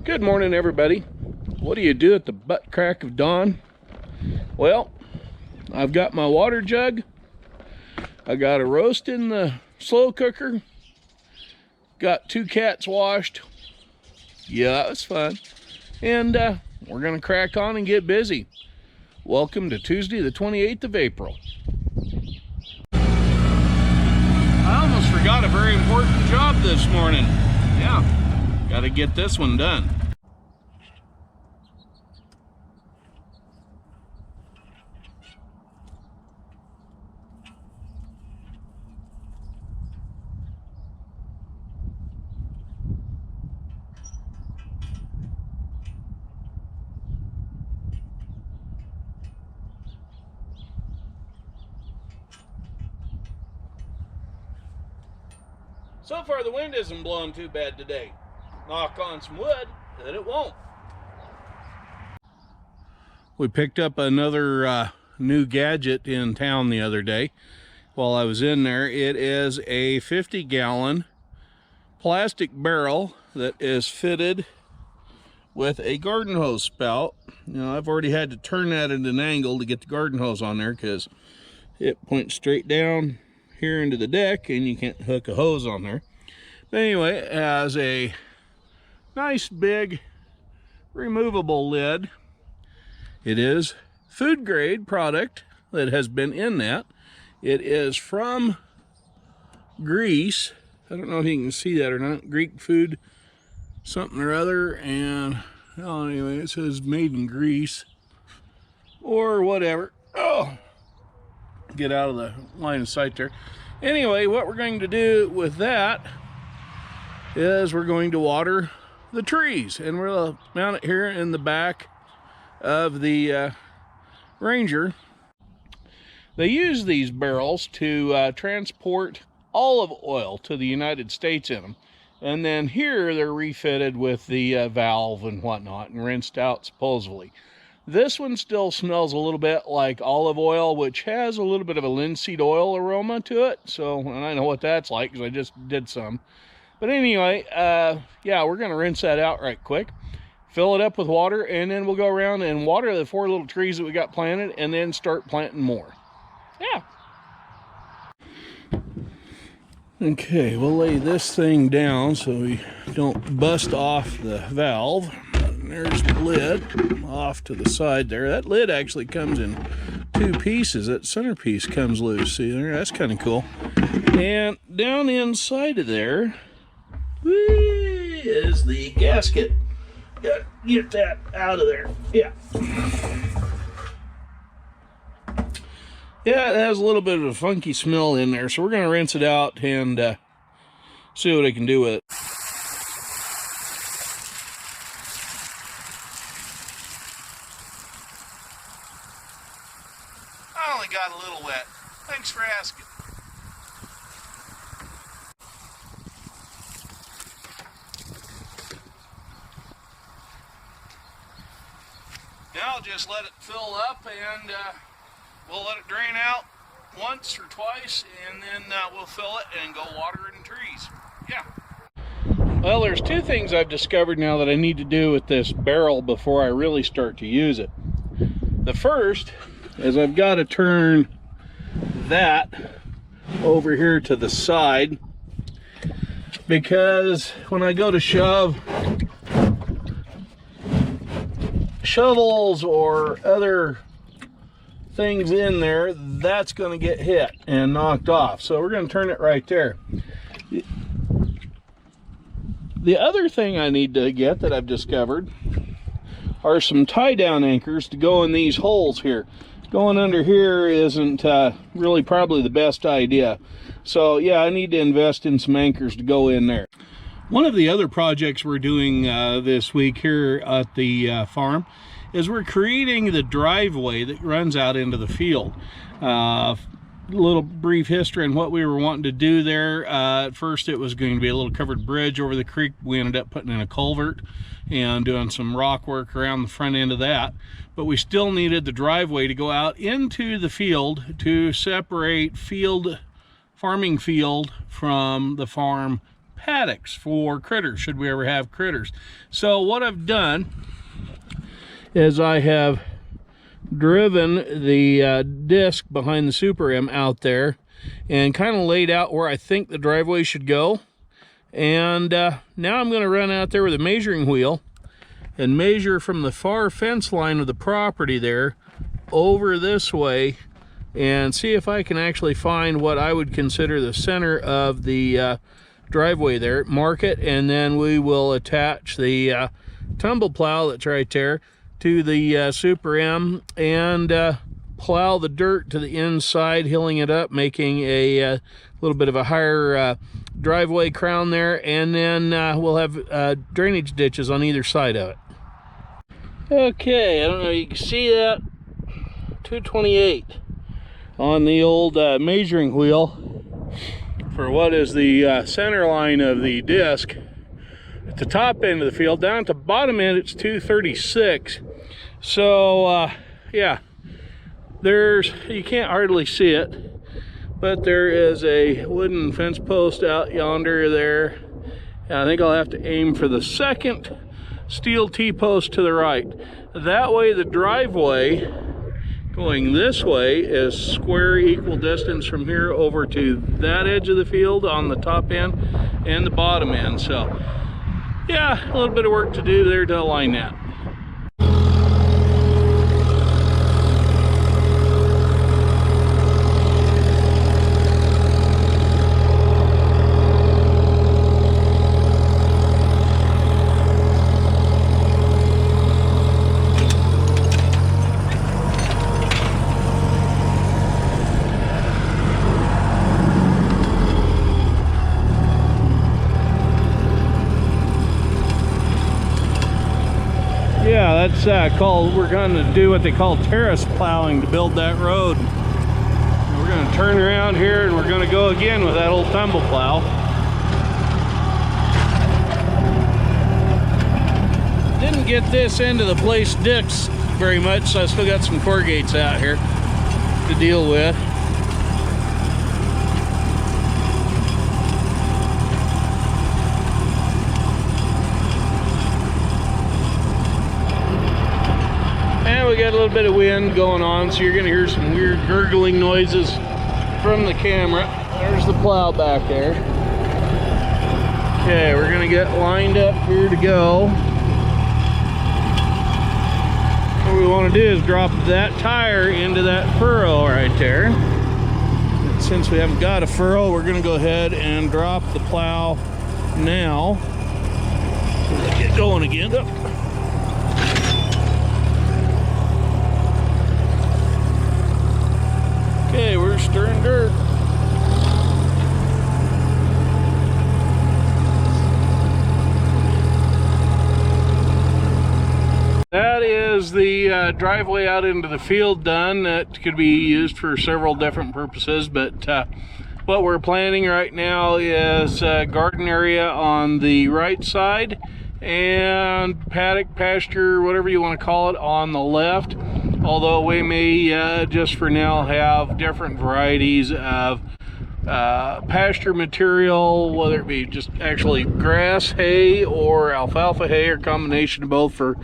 Good morning, everybody. What do you do at the butt crack of dawn? Well, I've got my water jug. I got a roast in the slow cooker. Got 2 cats washed. Yeah, it's fun. And we're gonna crack on and get busy. Welcome to Tuesday, the 28th of April. I almost forgot a very important job this morning. Yeah, gotta get this one done. So far the wind isn't blowing too bad today. Knock on some wood that it won't. We picked up another new gadget in town the other day while I was in there. It is a 50-gallon plastic barrel that is fitted with a garden hose spout. You know, I've already had to turn that at an angle to get the garden hose on there because it points straight down here into the deck and you can't hook a hose on there. But anyway, it has a nice big removable lid. It is food grade product that has been in that. It is from Greece. I don't know if you can see that or not. Greek food something or other, and well, anyway, it says made in Greece or whatever. Oh, get out of the line of sight there. Anyway, what we're going to do with that is we're going to water the trees, and we're going to mount it here in the back of the Ranger. They use these barrels to transport olive oil to the United States in them, and then here they're refitted with the valve and whatnot and rinsed out supposedly. This one still smells a little bit like olive oil, which has a little bit of a linseed oil aroma to it. So, and I know what that's like because I just did some. But anyway, yeah, we're going to rinse that out right quick, fill it up with water, and then we'll go around and water the 4 little trees that we got planted and then start planting more. Yeah. Okay, we'll lay this thing down so we don't bust off the valve. There's the lid off to the side there. That lid actually comes in 2 pieces. That centerpiece comes loose. See there? That's kind of cool. And down inside of there is the gasket. Got to get that out of there. Yeah. Yeah, it has a little bit of a funky smell in there, so we're going to rinse it out and see what I can do with it. I only got a little wet. Thanks for asking. Now I'll just let it fill up and we'll let it drain out once or twice, and then we'll fill it and go water it in trees. Yeah. Well, there's 2 things I've discovered now that I need to do with this barrel before I really start to use it. The first is I've got to turn that over here to the side, because when I go to shove shovels or other things in there, that's going to get hit and knocked off. So we're going to turn it right there. The other thing I need to get that I've discovered are some tie-down anchors to go in these holes here. Going under here isn't really probably the best idea. So yeah, I need to invest in some anchors to go in there. One of the other projects we're doing this week here at the farm is we're creating the driveway that runs out into the field. Little brief history on what we were wanting to do there. At first it was going to be a little covered bridge over the creek. We ended up putting in a culvert and doing some rock work around the front end of that, but we still needed the driveway to go out into the field to separate farming field from the farm paddocks for critters, should we ever have critters. So what I've done is I have driven the disc behind the Super M out there and kind of laid out where I think the driveway should go. And now I'm going to run out there with a measuring wheel and measure from the far fence line of the property there over this way and see if I can actually find what I would consider the center of the driveway there, mark it, and then we will attach the tumble plow that's right there to the Super M and plow the dirt to the inside, hilling it up, making a little bit of a higher driveway crown there, and then we'll have drainage ditches on either side of it. Okay, I don't know if you can see that, 228 on the old measuring wheel for what is the center line of the disc. At the top end of the field, down at the bottom end it's 236. So yeah, you can't hardly see it, but there is a wooden fence post out yonder there. And I think I'll have to aim for the second steel T-post to the right. That way the driveway going this way is square equal distance from here over to that edge of the field on the top end and the bottom end. So yeah, a little bit of work to do there to align that. Yeah, that's we're going to do what they call terrace plowing to build that road. And we're going to turn around here and we're going to go again with that old tumble plow. Didn't get this end of the place dipped very much, so I still got some corrugates out here to deal with. We got a little bit of wind going on, so you're going to hear some weird gurgling noises from the camera. There's the plow back there. Okay, we're going to get lined up here to go. What we want to do is drop that tire into that furrow right there. And since we haven't got a furrow, we're going to go ahead and drop the plow now. Let's get going again. Okay, we're stirring dirt. That is the driveway out into the field done. That could be used for several different purposes, but what we're planning right now is a garden area on the right side and paddock, pasture, whatever you want to call it, on the left. Although we may just for now have different varieties of pasture material, whether it be just actually grass hay or alfalfa hay or combination of both for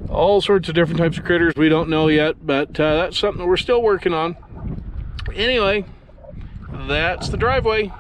all sorts of different types of critters. We don't know yet, but that's something that we're still working on. Anyway, that's the driveway.